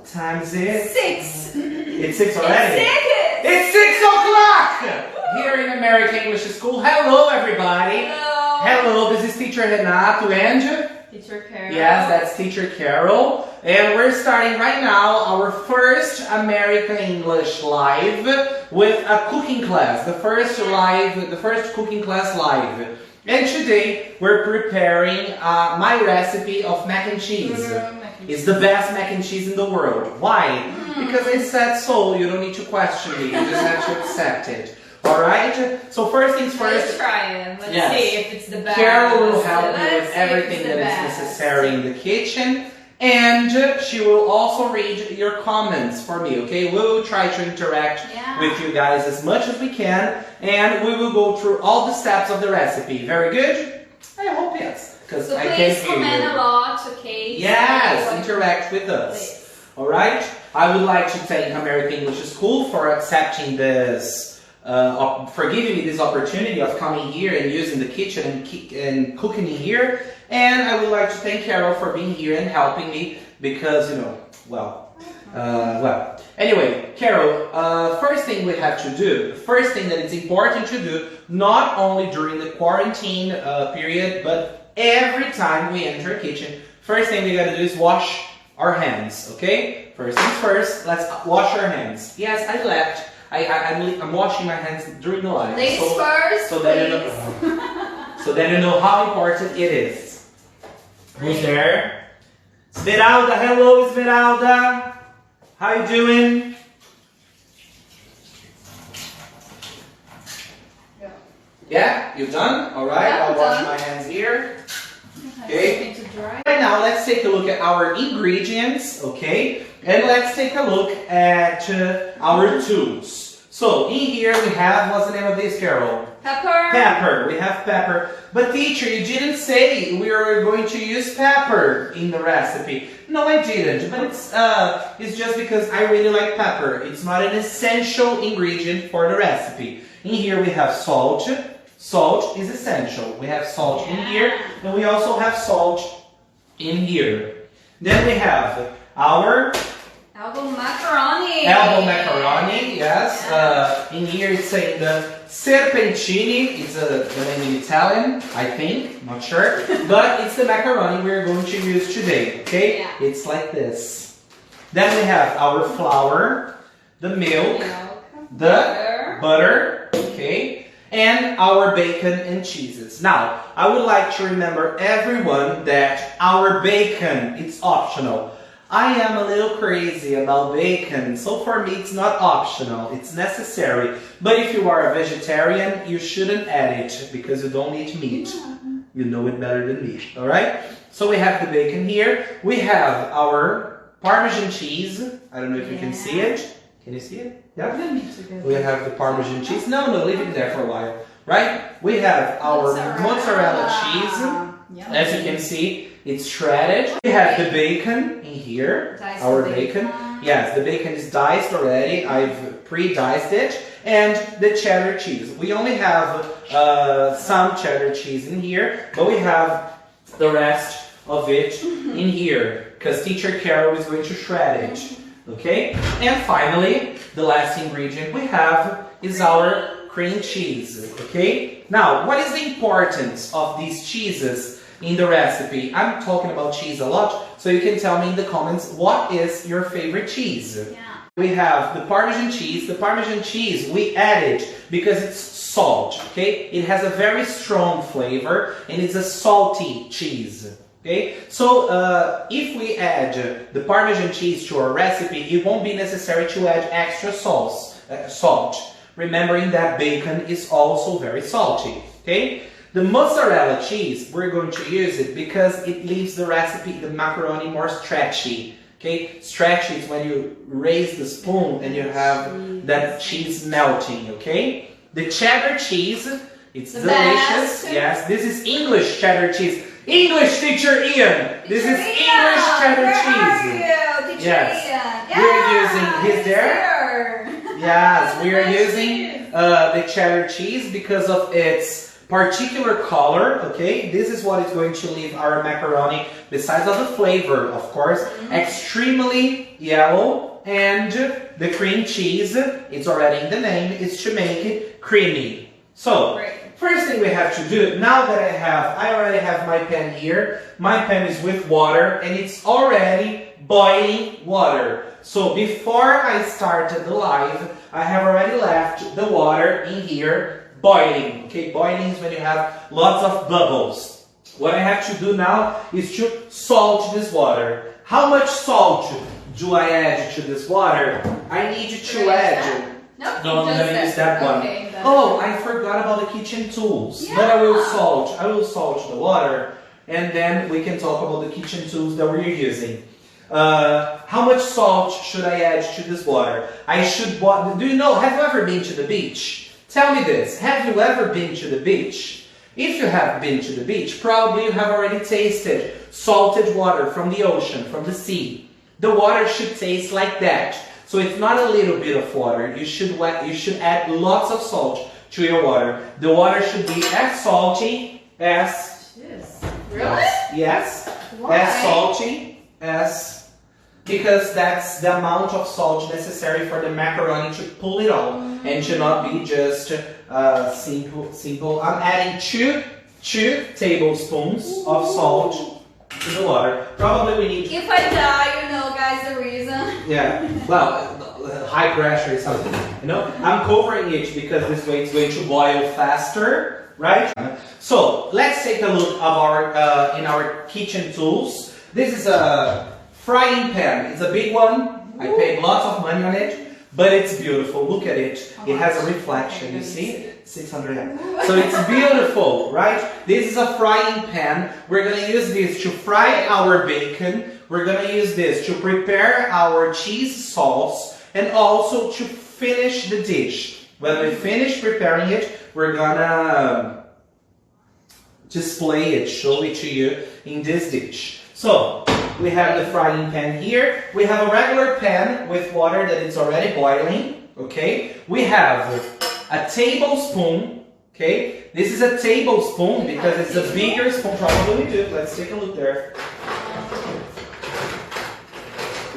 What time is it? 6. It's 6 already? It's 6! It's 6 o'clock! Here in American English School. Hello, everybody. Hello. Hello, this is Teacher Renato and... Teacher Carol. Yes, that's Teacher Carol. And we're starting right now our first American English live with a cooking class. The first cooking class live. And today we're preparing my recipe of mac and cheese. It's the best mac and cheese in the world. Why? Because I said so. You don't need to question me. You just have to accept it. Alright? So first things first. Let's try it. Let's Yes. see if it's the best. Carol will help me with everything that is necessary in the kitchen. And she will also read your comments for me, okay? We will try to interact with you guys as much as we can. And we will go through all the steps of the recipe. Very good? I hope yes. Because So I can't please hear comment you. a lot, okay? Yes, So, interact with us. please. Alright? I would like to thank American English School for accepting this, for giving me this opportunity of coming here and using the kitchen and cooking in here. And I would like to thank Carol for being here and helping me because, you know, well. Anyway, Carol, first thing we have to do, the first thing that it's important to do, not only during the quarantine period, but every time we enter a kitchen, first thing we gotta do is wash our hands, okay? First things first, let's wash our hands. Yes, I left. I'm washing my hands during the live. Ladies first, so that you know how important it is. Who's there? Esmeralda, hello Esmeralda. How you doing? Yeah, you done? Alright, Yeah, I'll wash done. my hands here. Okay. Okay. Right now, let's take a look at our ingredients, okay? And let's take a look at our tools. So, in here we have, what's the name of this, Carol? Pepper. Pepper. We have pepper. But teacher, you didn't say we are going to use pepper in the recipe. No, I didn't. But it's just because I really like pepper. It's not an essential ingredient for the recipe. In here we have salt. Salt is essential. We have salt in here, and we also have salt in here. Then we have our Elbow macaroni. Yes. In here it's saying the serpentini. It's the name in Italian, I think. Not sure. But it's the macaroni we're going to use today. Okay? Yeah. It's like this. Then we have our flour, the milk, the butter. Okay? And our bacon and cheeses. Now, I would like to remember everyone that our bacon, it's optional. I am a little crazy about bacon, so for me it's not optional, it's necessary. But if you are a vegetarian, you shouldn't add it because you don't eat meat. You know it better than me, alright? So we have the bacon here. We have our Parmesan cheese. I don't know if you can see it. Can you see it? Yeah. We have the Parmesan cheese. No, leave it there for a while. Right? We have our mozzarella cheese. As you can see, it's shredded. We have the bacon in here. Our bacon. Yes, the bacon is diced already. I've pre-diced it. And the cheddar cheese. We only have some cheddar cheese in here, but we have the rest of it in here because Teacher Carol is going to shred it. Okay? And finally, the last ingredient we have is our cream cheese. Okay? Now, what is the importance of these cheeses in the recipe? I'm talking about cheese a lot, so you can tell me in the comments what is your favorite cheese. We have the Parmesan cheese. The Parmesan cheese, we add it because it's salt. Okay? It has a very strong flavor and it's a salty cheese. Okay, so if we add the Parmesan cheese to our recipe, it won't be necessary to add extra salt, remembering that bacon is also very salty. Okay, the mozzarella cheese, we're going to use it because it leaves the recipe, the macaroni, more stretchy. Okay, stretchy is when you raise the spoon and you have that cheese melting. Okay, the cheddar cheese, it's delicious. Yes, this is English cheddar cheese. English teacher Ian. This is English cheddar cheese. Yes. We're using his there. Yes, we are using the cheddar cheese because of its particular color, okay? This is what is going to leave our macaroni, besides of the flavor, of course, extremely yellow, and the cream cheese, it's already in the name, is to make it creamy. So, first thing we have to do, now that I already have my pan here, my pan is with water, and it's already boiling water. So before I started the live, I have already left the water in here boiling. Okay, boiling is when you have lots of bubbles. What I have to do now is to salt this water. How much salt do I add to this water? I need to add... No, I'm going to use that one. Okay, oh, I forgot about the kitchen tools. Yeah. But I will salt the water, and then we can talk about the kitchen tools that we're using. How much salt should I add to this water? Do you know, have you ever been to the beach? Tell me this, have you ever been to the beach? If you have been to the beach, probably you have already tasted salted water from the ocean, from the sea. The water should taste like that. So it's not a little bit of water. You should add lots of salt to your water. The water should be as salty as... Really? Yes. Why? As salty as... Because that's the amount of salt necessary for the macaroni to pull it all. And to not be just simple. I'm adding two tablespoons of salt to the water. Probably we need... If I die, you know, guys, the reason. Yeah, well, high pressure or something, you know? I'm covering it because this way it's going to boil faster, right? So, let's take a look of in our kitchen tools. This is a frying pan. It's a big one. I paid lots of money on it, but it's beautiful. Look at it. It has a reflection, you see? 600 yen. So it's beautiful, right? This is a frying pan. We're going to use this to fry our bacon. We're going to use this to prepare our cheese sauce and also to finish the dish. When we finish preparing it, we're going to display it, show it to you in this dish. So, we have the frying pan here. We have a regular pan with water that is already boiling, okay? We have a tablespoon, okay? This is a tablespoon because it's a bigger spoon. Probably we do. Let's take a look there.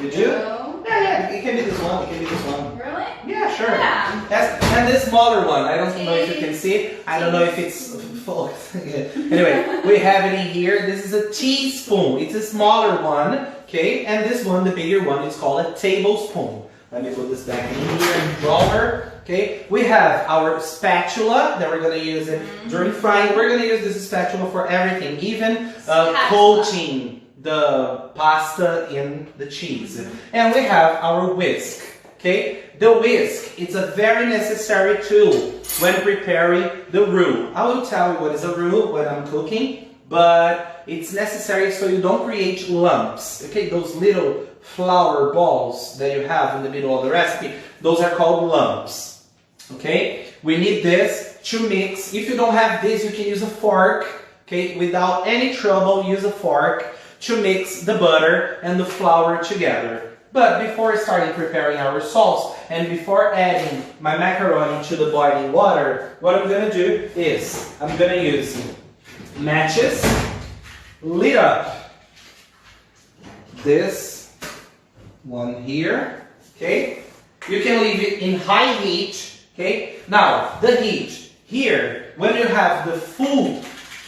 You do? No. Yeah, it can be this one. It can be this one. Really? Yeah, sure. Yeah. And this smaller one. I don't know if you can see it. I don't know if it's full. Anyway, we have it in here. This is a teaspoon. It's a smaller one, okay? And this one, the bigger one, is called a tablespoon. Let me put this back in here in the drawer. Okay, we have our spatula that we're going to use it during frying. We're going to use this spatula for everything, even coating the pasta in the cheese. And we have our whisk. Okay, the whisk is a very necessary tool when preparing the roux. I will tell you what is a roux when I'm cooking, but it's necessary so you don't create lumps. Okay, those little flour balls that you have in the middle of the recipe, those are called lumps. Okay, we need this to mix. If you don't have this, you can use a fork. Okay, without any trouble, use a fork to mix the butter and the flour together. But before starting preparing our sauce and before adding my macaroni to the boiling water, what I'm going to do is I'm going to use matches, lit up this one here, okay? You can leave it in high heat, okay? Now, the heat here, when you have the full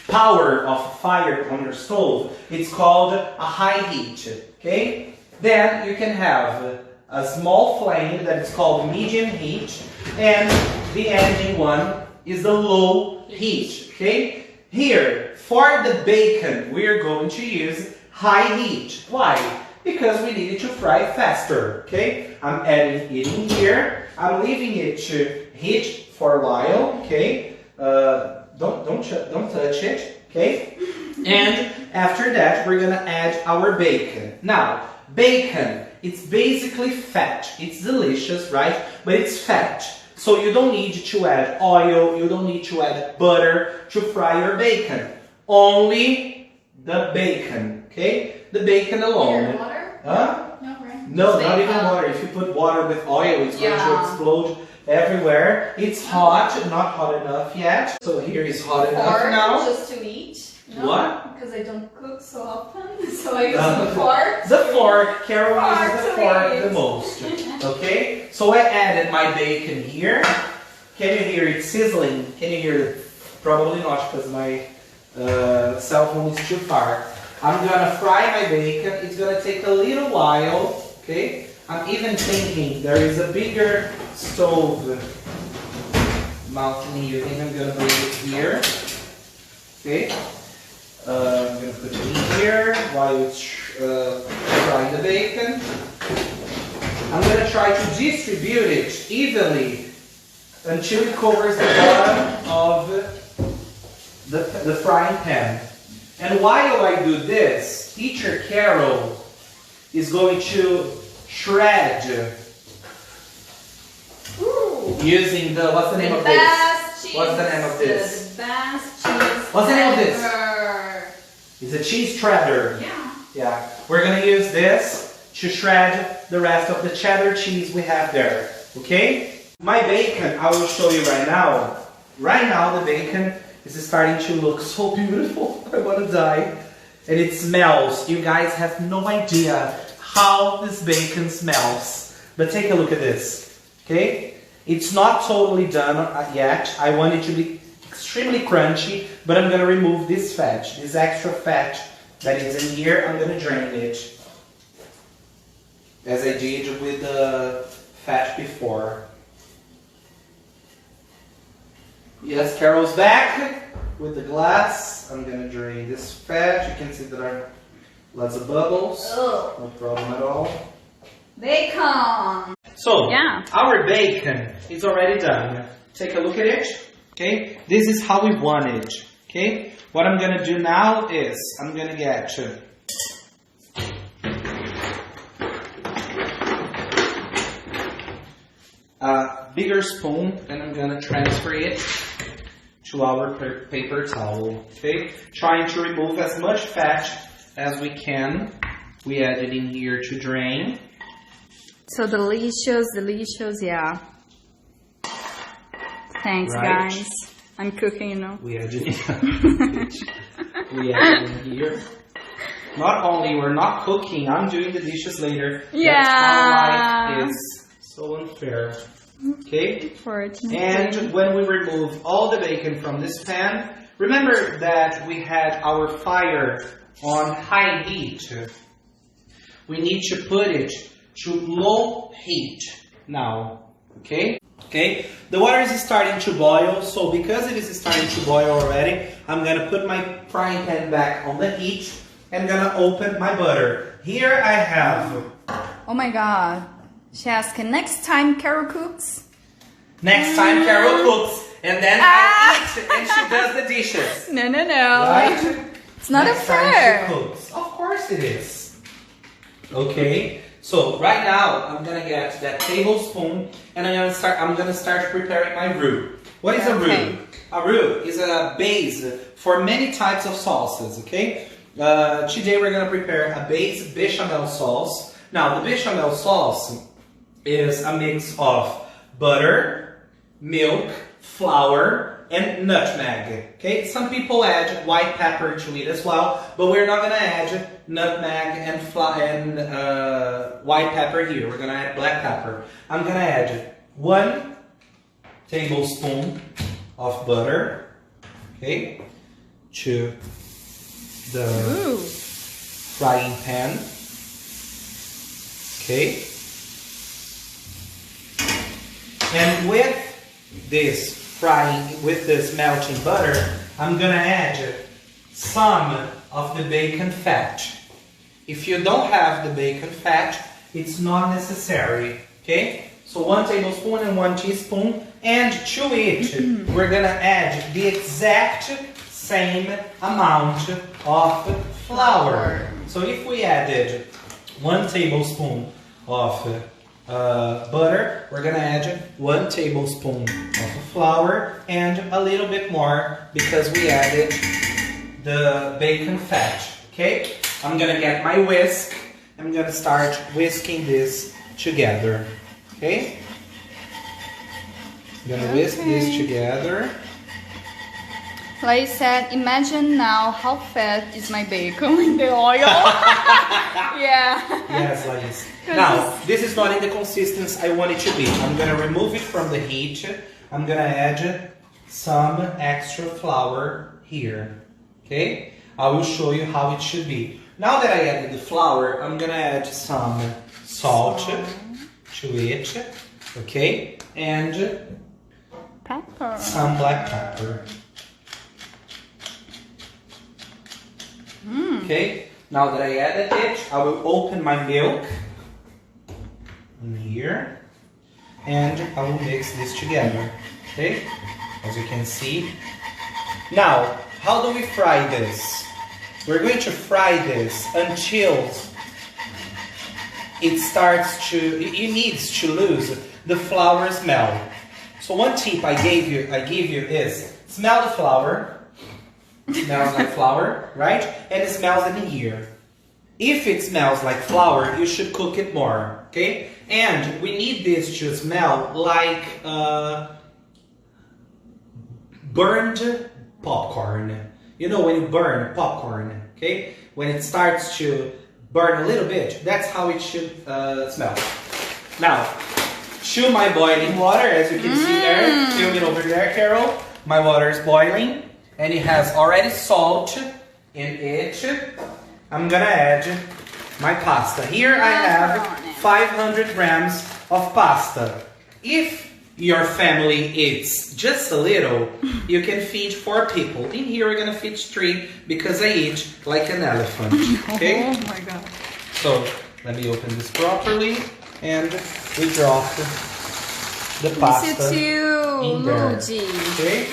power of fire on your stove, it's called a high heat, okay? Then you can have a small flame that is called medium heat, and the ending one is the low heat, okay? Here, for the bacon, we are going to use high heat. Why? Because we need it to fry faster, okay? I'm adding it in here. I'm leaving it to heat for a while, okay? Don't touch it, okay? And after that, we're gonna add our bacon. Now, bacon, it's basically fat. It's delicious, right? But it's fat. So you don't need to add oil, you don't need to add butter to fry your bacon. Only the bacon, okay? The bacon alone. Water? Huh? No, right? No, not even water. If you put water with oil, it's going to explode everywhere. It's hot, not hot enough yet. So here is hot enough now. Just to eat. No, what? Because I don't cook so often, so I use the fork. The fork. Carol uses the fork eat. the most. Okay? So I added my bacon here. Can you hear it sizzling? Can you hear it? Probably not because my cell phone is too far. I'm gonna fry my bacon. It's gonna take a little while. Okay? I'm even thinking there is a bigger stove mountain here. I think I'm gonna bring it here. Okay? I'm gonna put it in here while it's frying the bacon. I'm gonna try to distribute it evenly until it covers the bottom of the frying pan. And while I do this, Teacher Carol is going to shred using the, what's the name of this? What's the name of this? The best cheese. What's the name of this? Ever. It's a cheese shredder. Yeah. Yeah. We're gonna use this to shred the rest of the cheddar cheese we have there. Okay? My bacon, I will show you right now. Right now the bacon is starting to look so beautiful. I wanna die. And it smells. You guys have no idea how this bacon smells. But take a look at this. Okay? It's not totally done yet. I want it to be extremely crunchy, but I'm gonna remove this fat, this extra fat that is in here. I'm gonna drain it, as I did with the fat before. Yes, Carol's back with the glass. I'm gonna drain this fat. You can see there are lots of bubbles. Ugh. No problem at all. Bacon. So, Yeah. our bacon is already done. Take a look at it. Okay, this is how we want it. Okay, what I'm gonna do now is I'm gonna get a bigger spoon and I'm gonna transfer it to our paper towel. Okay, trying to remove as much fat as we can. We add it in here to drain. So delicious, yeah. Thanks, Right. guys. I'm cooking, you know. We add it we add it in here. Not only we're not cooking, I'm doing the dishes later. Yeah. That's how life is. So unfair. Okay? Fortunately. And when we remove all the bacon from this pan, remember that we had our fire on high heat. We need to put it to low heat now. Okay? Okay, the water is starting to boil, so because it is starting to boil already, I'm gonna put my frying pan back on the heat and gonna open my butter. Here I have. Oh my god. She asked, next time Carol cooks? Next time Carol cooks, and then I eat and she does the dishes. No. Right? It's not Next fair. time she cooks. Of course it is. Okay. So right now I'm gonna get that tablespoon and I'm gonna start preparing my roux. What is a roux? A roux is a base for many types of sauces. Okay. Today we're gonna prepare a base bechamel sauce. Now the bechamel sauce is a mix of butter, milk, flour, and nutmeg. Okay. Some people add white pepper to it as well, but we're not gonna add nutmeg and white pepper here. We're gonna add black pepper. I'm gonna add 1 tablespoon of butter, okay, to the frying pan, okay, and with this melting butter, I'm gonna add some of the bacon fat. If you don't have the bacon fat, it's not necessary, okay? So 1 tablespoon and 1 teaspoon, and to it, we're gonna add the exact same amount of flour. So if we added 1 tablespoon of butter, we're gonna add 1 tablespoon of flour and a little bit more because we added the bacon fat, okay? I'm gonna get my whisk. I'm gonna start whisking this together, okay? I'm gonna whisk this together. Like you said, imagine now how fat is my bacon in the oil. Yeah. Yes, Lais. Now, this is not in the consistency I want it to be. I'm gonna remove it from the heat. I'm gonna add some extra flour here. Okay? I will show you how it should be. Now that I added the flour, I'm gonna add some salt to it. Okay? And Pepper. some black pepper. Okay, now that I added it, I will open my milk in here and I will mix this together. Okay, as you can see. Now, how do we fry this? We're going to fry this until it needs to lose the flour smell. So one tip I give you is smell the flour. Smells like flour, right? And it smells in here. If it smells like flour, you should cook it more, okay? And we need this to smell like burned popcorn. You know when you burn popcorn, okay? When it starts to burn a little bit, that's how it should smell. Now, to my boiling water, as you can see there, film it over there, Carol. My water is boiling. And it has already salt in it. I'm gonna add my pasta. Here I have 500 grams of pasta. If your family eats just a little, you can feed 4 people. In here we're gonna feed 3 because I eat like an elephant. Okay? Oh my god. So let me open this properly and we drop the pasta in there. Okay?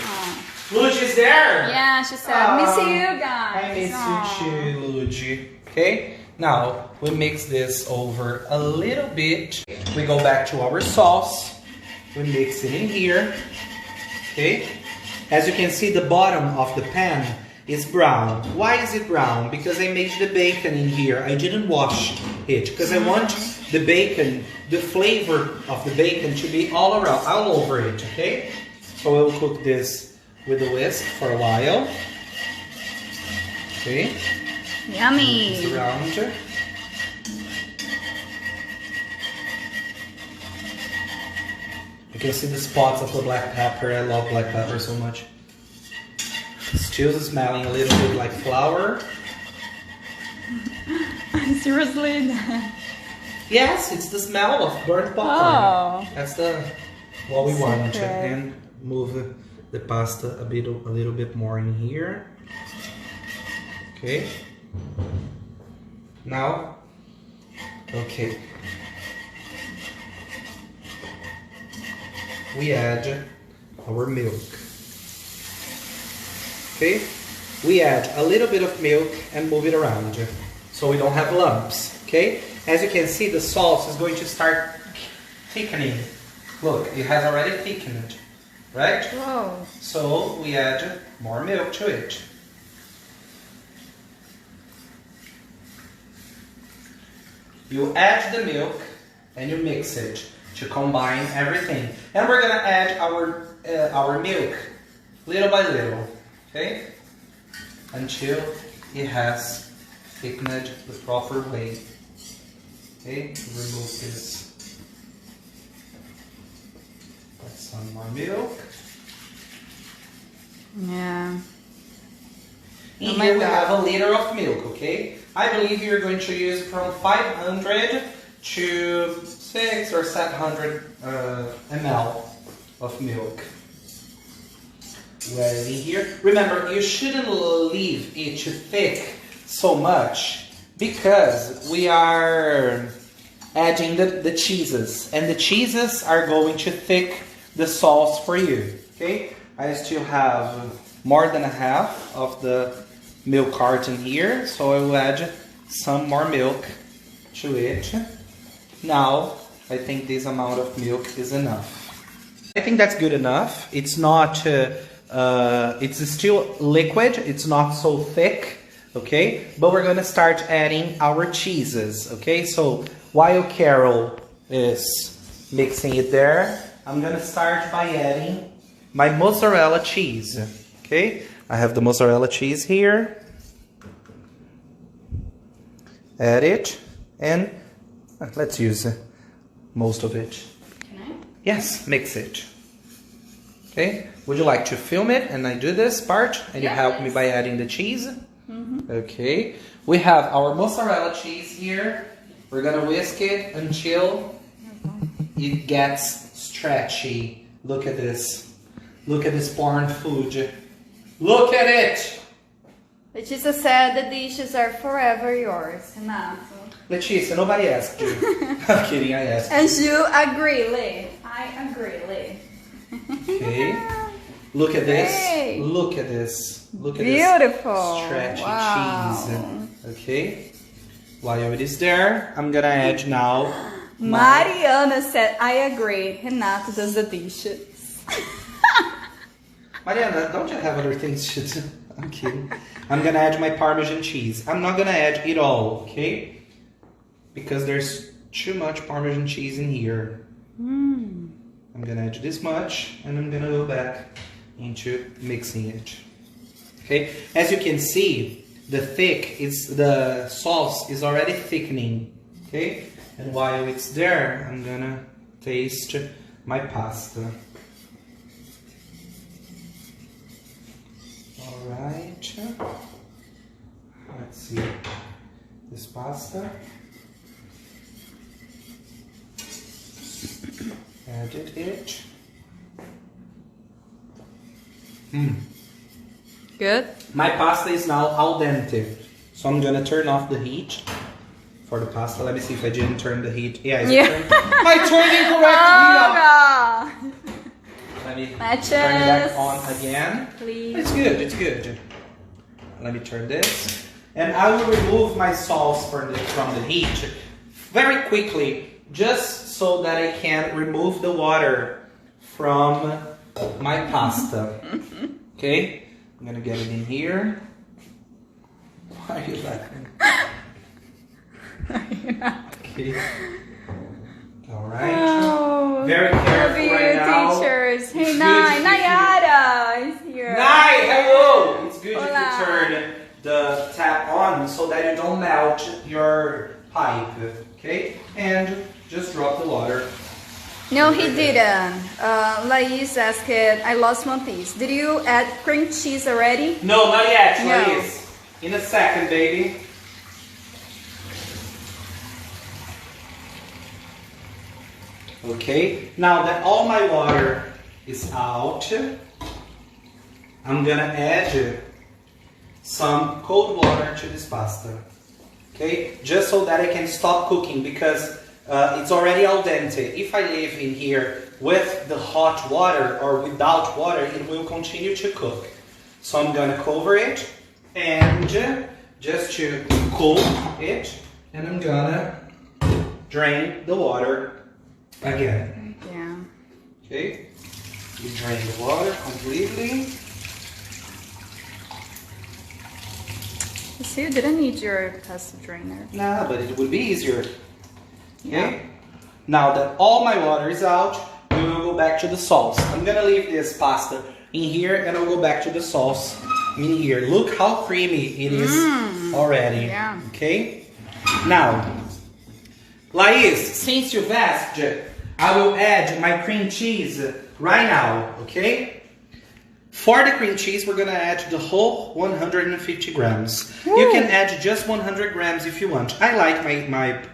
Luigi's there! Yeah, she said, miss you guys. I miss you too, Luigi. Okay, now we mix this over a little bit. We go back to our sauce. We mix it in here. Okay, as you can see, the bottom of the pan is brown. Why is it brown? Because I made the bacon in here. I didn't wash it because I want the bacon, the flavor of the bacon to be all around, all over it. Okay, so we'll cook this with a whisk for a while. Okay. Yummy. Mix around. You can see the spots of the black pepper. I love black pepper so much. Still smelling a little bit like flour. Seriously? Yes, it's the smell of burnt popcorn. Oh. That's what we want. Secret. And move the pasta a little bit more in here. Okay. Now, okay. We add our milk. Okay. We add a little bit of milk and move it around so we don't have lumps. Okay. As you can see, the sauce is going to start thickening. Look, it has already thickened. Right? Whoa. So we add more milk to it. You add the milk and you mix it to combine everything. And we're gonna add our milk little by little, okay? Until it has thickened the proper way. Okay, remove this. Some more milk. Yeah. In here we have a liter of milk, okay? I believe you're going to use from 500 to 600 or 700 ml of milk. Well, in here, remember, you shouldn't leave it too thick so much because we are adding the cheeses, and the cheeses are going to thick the sauce for you. Okay, I still have more than a half of the milk carton here, so I will add some more milk to it. Now I think this amount of milk is enough. I think that's good enough. It's not it's still liquid, it's not so thick, okay? But we're gonna start adding our cheeses, okay? So while Carol is mixing it there, I'm gonna start by adding my mozzarella cheese. Okay, I have the mozzarella cheese here. Add it, and let's use most of it. Can I? Yes, mix it. Okay, would you like to film it and I do this part and you help me by adding the cheese? Okay, we have our mozzarella cheese here. We're gonna whisk it until it gets stretchy. Look at this. Look at this foreign food. Look at it! Letícia said the dishes are forever yours, Renato. Letícia, nobody asked you. I'm kidding, I asked. And you agree, Lee. I agree, Lee. Okay. Look at this. Hey. Look at this. Look at Beautiful. this stretchy Wow. cheese. Okay. While it is there, I'm gonna add now. Mariana said, I agree. Renato does the dishes. Mariana, don't you have other things to do? I'm kidding. I'm gonna add my Parmesan cheese. I'm not gonna add it all, okay? Because there's too much Parmesan cheese in here. I'm gonna add this much, and I'm gonna go back into mixing it. Okay, as you can see, the sauce is already thickening. Okay, and while it's there, I'm gonna taste my pasta. All right. Let's see this pasta. Added it. Good. My pasta is now al dente, so I'm gonna turn off the heat for the pasta. Let me see if I didn't turn the heat. Yeah, I turned incorrectly. Oh, God. Let me Matches. turn it back on again. Please. It's good. It's good. Let me turn this, and I will remove my sauce from the heat very quickly, just so that I can remove the water from my pasta. Okay, I'm gonna get it in here. Why are you laughing? Okay. All right. Oh, Very careful love you, right now. teachers. Hey, It's Nai. good. Nayara is here. Nai, hello! It's good Hola. if you turn the tap on so that you don't melt your pipe. Okay? And just drop the water. No, he didn't. Laís asked, I lost one piece. Did you add cream cheese already? No, not yet, No. please. In a second, baby. Okay, now that all my water is out, I'm gonna add some cold water to this pasta. Okay, just so that I can stop cooking, because it's already al dente. If I leave in here with the hot water or without water, it will continue to cook. So I'm gonna cover it and just to cool it, and I'm gonna drain the water again. Yeah. Okay, you drain the water completely. You see, you didn't need your pasta drainer. Nah, but it would be easier. Okay, now that all my water is out, we will go back to the sauce. I'm gonna leave this pasta in here and I'll go back to the sauce in here. Look how creamy it is already. Yeah. Okay, now, Laís, since you've asked, I will add my cream cheese right now, okay? For the cream cheese, we're gonna add the whole 150 grams. Woo. You can add just 100 grams if you want. I like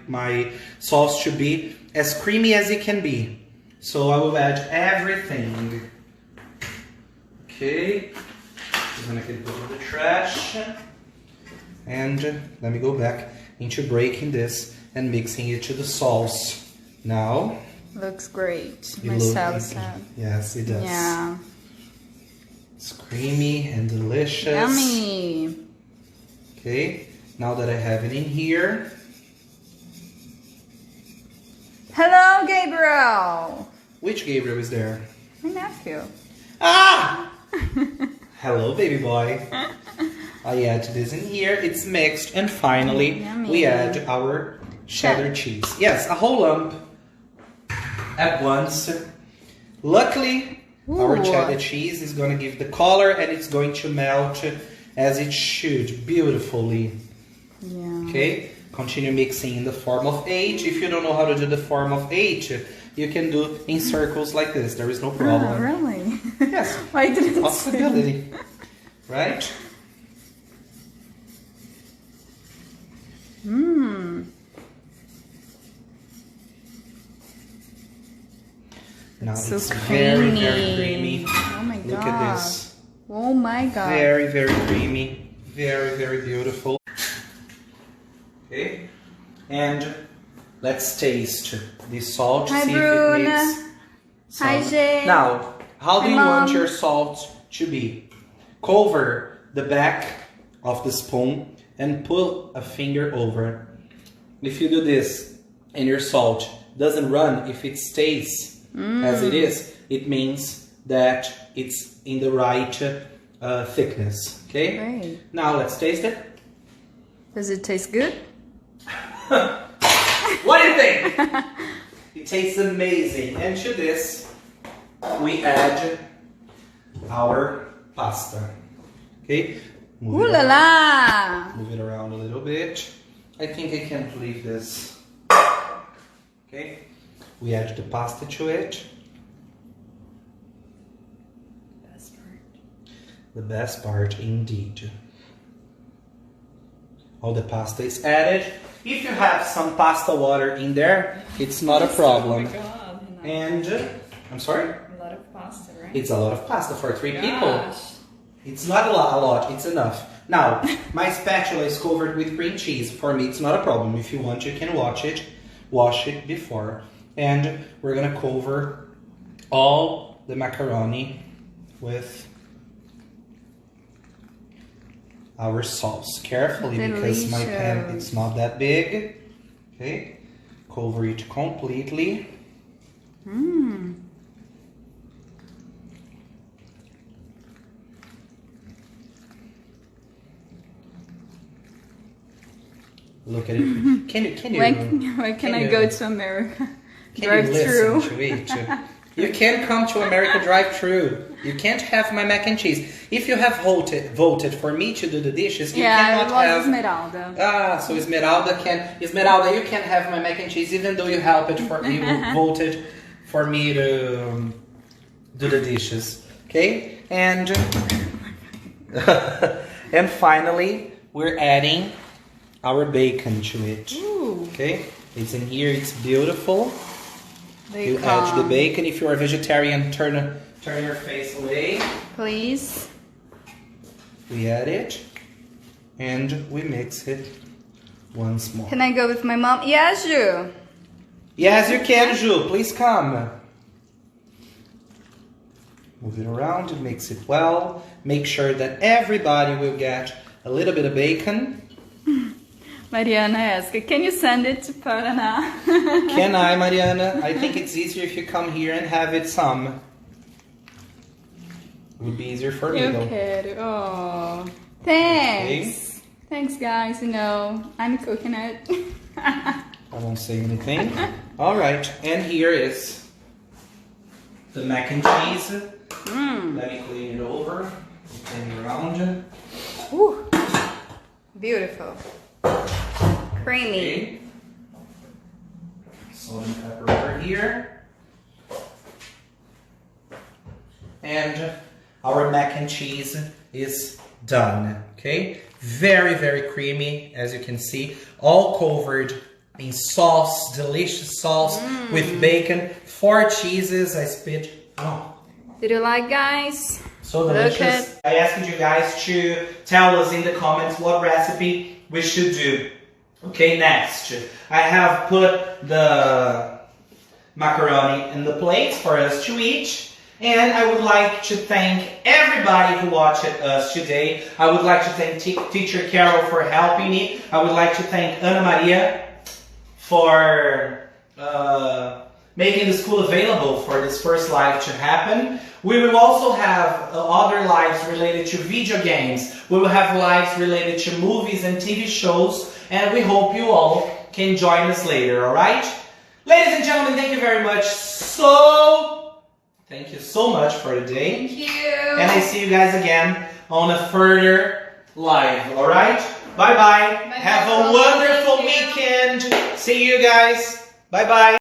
my sauce to be as creamy as it can be. So I will add everything. Okay, I'm gonna get rid of the trash. And let me go back into breaking this and mixing it to the sauce. Now, Looks great. it Marcelo looks- said. yes, it does. Yeah. It's creamy and delicious. Yummy. Okay, now that I have it in here, Hello, Gabriel. which Gabriel is there? My nephew. Ah! Hello, baby boy. I add this in here, it's mixed, and finally Yummy. we add our cheddar cheese. Yes, a whole lump at once. Luckily, our Ooh. cheddar cheese is going to give the color and it's going to melt as it should, beautifully. Yeah. Okay, continue mixing in the form of H. If you don't know how to do the form of H, you can do in circles like this. There is no problem. Oh, really? Yes. Why didn't Possibility. Right? Mmm. Now So it's creamy. very creamy. Oh my god. Look at this. Oh my god. Very creamy. Very beautiful. Okay. And let's taste the salt. Hi, see Bruna. if it needs Hi, some. Jay. Now, how do Hi, you Mom. want your salt to be? Cover the back of the spoon and pull a finger over. If you do this and your salt doesn't run, if it stays as it is, it means that it's in the right thickness. Okay? Great. Now let's taste it. Does it taste good? What do you think? It tastes amazing. And to this, we add our pasta. Okay? Ooh la la! Move it around a little bit. I think I can leave this. Okay? We add the pasta to it. Best part. The best part indeed. All the pasta is added. If you have some pasta water in there, it's not a problem. Oh my god. And, I'm sorry? A lot of pasta, right? It's a lot of pasta for 3 people. Gosh. It's not a lot, it's enough. Now, my spatula is covered with cream cheese. For me, it's not a problem. If you want, you can wash it before. And we're gonna cover all the macaroni with our sauce. Carefully, because my pan, it's not that big. Okay, cover it completely. Mmm. Look at it. Can you? When can I go to America? Can Drive you through. listen to it? You can't come to America drive-through. You can't have my mac and cheese. If you have voted for me to do the dishes, you Yeah, cannot it was have. Esmeralda. Ah, so Esmeralda, you can have my mac and cheese, even though you voted for me to do the dishes. Okay, and and finally we're adding our bacon to it. Ooh. Okay, it's in here. It's beautiful. You Bacon. add the bacon. If you're a vegetarian, turn your face away. Please. We add it and we mix it once more. Can I go with my mom? Yes, Ju. Yes, you can, Ju. Please come. Move it around and mix it well. Make sure that everybody will get a little bit of bacon. Mariana asked, can you send it to Paraná? Can I, Mariana? I think it's easier if you come here and have it some. It would be easier for me Eu though. quero. Oh. Thanks. Okay. Thanks, guys. You know, I'm cooking it. I won't say anything. All right, and here is the mac and cheese. Let me clean it over. Clean it around. Ooh. Beautiful. Creamy. Okay. Salt and pepper over here. And our mac and cheese is done. Okay? Very, very creamy, as you can see. All covered in sauce, delicious sauce with bacon. 4 cheeses. I spit. Oh. Did you like, guys? So delicious. I asked you guys to tell us in the comments what recipe we should do. Okay, next. I have put the macaroni in the plates for us to eat. And I would like to thank everybody who watched us today. I would like to thank Teacher Carol for helping me. I would like to thank Ana Maria for making the school available for this first live to happen. We will also have other lives related to video games. We will have lives related to movies and TV shows. And we hope you all can join us later, alright? Ladies and gentlemen, thank you very much. So, Thank you so much for today. Thank you. And I see you guys again on a further live. All right? Bye-bye. Have a wonderful weekend. See you guys. Bye-bye.